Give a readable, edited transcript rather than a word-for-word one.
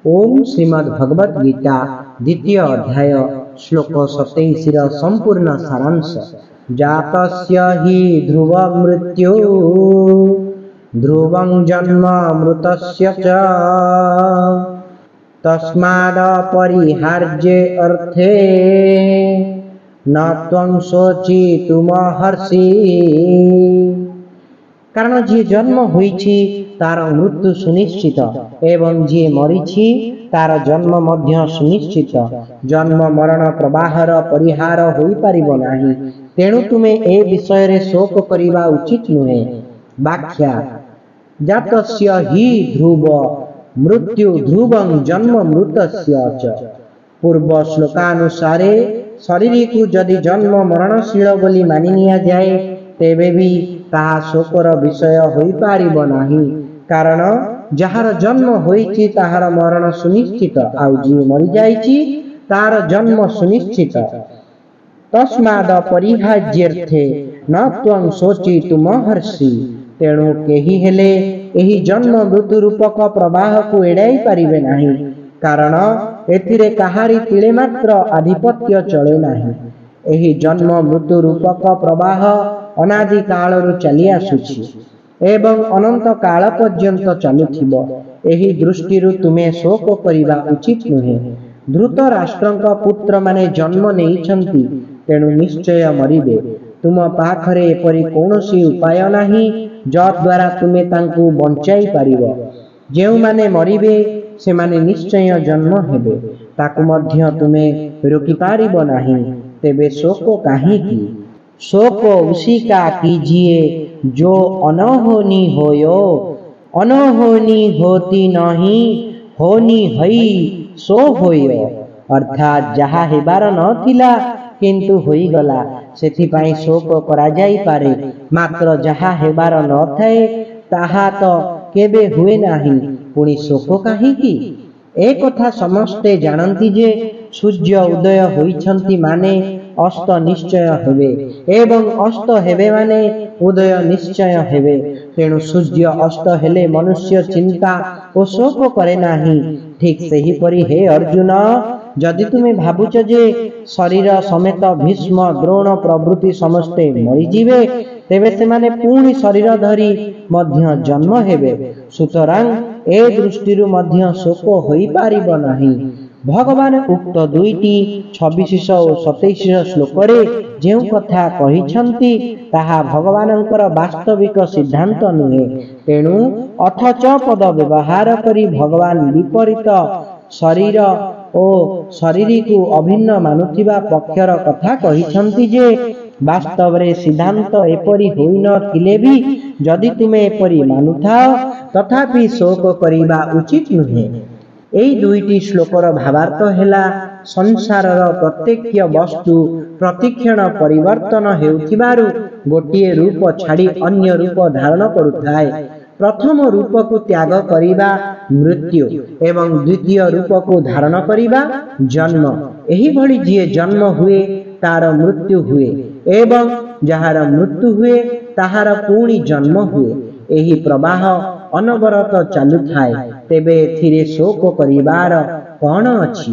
ओम श्रीमद् भगवद गीता द्वितीय अध्याय श्लोक 27 संपूर्ण सारांश। जातस्य हि ध्रुव मृत्यु ध्रुवं जन्म मृतस्य च तस्मादपरिहार्ये अर्थे न त्वं शोचितुमर्हसि। कारण जी जन्म होइछि तार मृत्यु सुनिश्चित एवं जी मरीछि तार जन्म मध्य सुनिश्चित। जन्म मरण प्रवाहर परिहार होई परिबो नाही, तेणु तुमे ए विषय रे शोक करिबा उचित नुहे। व्याख्या जातस्य हि ध्रुव मृत्यु ध्रुवं जन्म मृतस्य च। पूर्व श्लोकानुसारे शरीर को जदि जन्म मरणशील बोली मानि निया जाए तेबे भी ताहा शोकर विषय होई पारिबो नाही। कारण जहार जन्म होइछि ताहार मरण सुनिश्चित, आउ जी मरि जाइछि तार जन्म सुनिश्चित। तस्माद परिहार्यर्थे न त्वं शोचितुमर्हसि। तेणु केही हेले एही जन्म मृत्यु रूपक प्रवाह को एड़ाई पारिबे नाही, कारण एथिरे काहारी तिळे मात्र आधिपत्य चले नाही। एही जन्म मृत्यु रूपक प्रवाह अनादि कालरू चली आसुछि एवं अनंत काल पर्यंत चलुथिबो। एही दृष्टिरु तुमे शोक करिबा उचित नुहे। धृतराष्ट्रंक पुत्र माने जन्म नेइछंती, तेणु निश्चय मरिबे। तुम पाखरे एपरि कोनोसी उपाय नाही जद्वारा तुमे तांकु बंचाई पारिबो। जेउ माने मरिबे से माने निश्चय जन्म हेबे, ताकु मध्य तुमे रोकी पारिबो नाही। तेबे शोक काहेकि? शोक उसी का कीजिए जो अनहोनी होयो। अनहोनी होती नहीं, होनी हई सो होयो। अर्थात जहा हेबार न थिला किंतु होई गला सेथिपाई शोक करा जाई पारे, मात्र जहा हेबार न थाए ताहा तो केबे हुए नाही, पुणी शोक काहेकि? ए कथा समस्ते जानती जे सूर्य उदय होइछंती माने अस्त निश्चय हेबे एवं अस्त हेबे माने उदय निश्चय हेबे। तेणु सूर्य अस्त हेले मनुष्य चिंता और शोक करे नाही। ठीक सही परी हे अर्जुन, जदि तुमे भाबुच जे शरीर समेत भीष्म द्रोण प्रभृति समस्ते मरी जीवे, तेबे से माने पुणी शरीर धरी मध्य जन्म हेबे। सुतरां ए दृष्टिरु मध्य शोक होई पारिबो नाही। भगवान उक्त दुईटी 26 और 27 श्लोकरे जेउ कथा कहिछंती ताहा भगवानंकर वास्तविक सिद्धांत नुहे। तेणु अथच पद व्यवहार करी भगवान विपरीत शरीर ओ शरीर को अभिन्न मानुथिबा पक्षर कथा कहिछंती जे वास्तव रे सिद्धांत एपरि होई न थिले भी जदि तुमे एपरि मानुथाओ तथापि शोक करिबा उचित नुहे। एई दुईटी श्लोकर भावार्थ हेला संसारर प्रत्येक वस्तु प्रतिक्षण परिवर्तन हेउथिबारु गोटिए रूप छाड़ी अन्य रूप धारण करुथाए। प्रथम रूप को त्याग करिबा मृत्यु एवं द्वितीय रूप को धारण करिबा जन्म। एही भली जिए जन्म हुए तार मृत्यु हुए एवं जहार मृत्यु हुए ताहार पुणी जन्म हुए। एही प्रवाह अनवरत चालू थाए, तेबे एथिरे शोक करिबार कौन अछि?